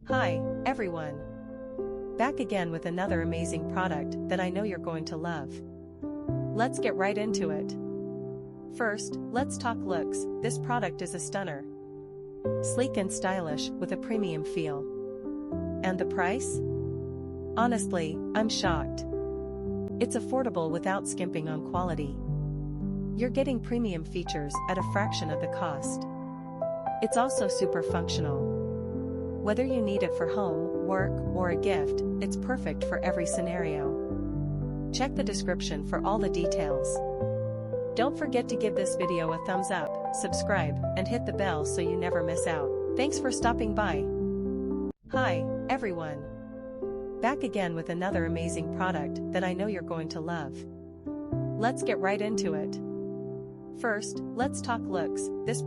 Hi, everyone. Back again with another amazing product that I know you're going to love. Let's get right into it. First, let's talk looks. This product is a stunner. Sleek and stylish with a premium feel. And the price? Honestly, I'm shocked. It's affordable without skimping on quality. You're getting premium features at a fraction of the cost. It's also super functional. Whether you need it for home, work, or a gift, it's perfect for every scenario. Check the description for all the details. Don't forget to give this video a thumbs up, subscribe, and hit the bell so you never miss out. Thanks for stopping by. Hi, everyone. Back again with another amazing product that I know you're going to love. Let's get right into it. First, let's talk looks. This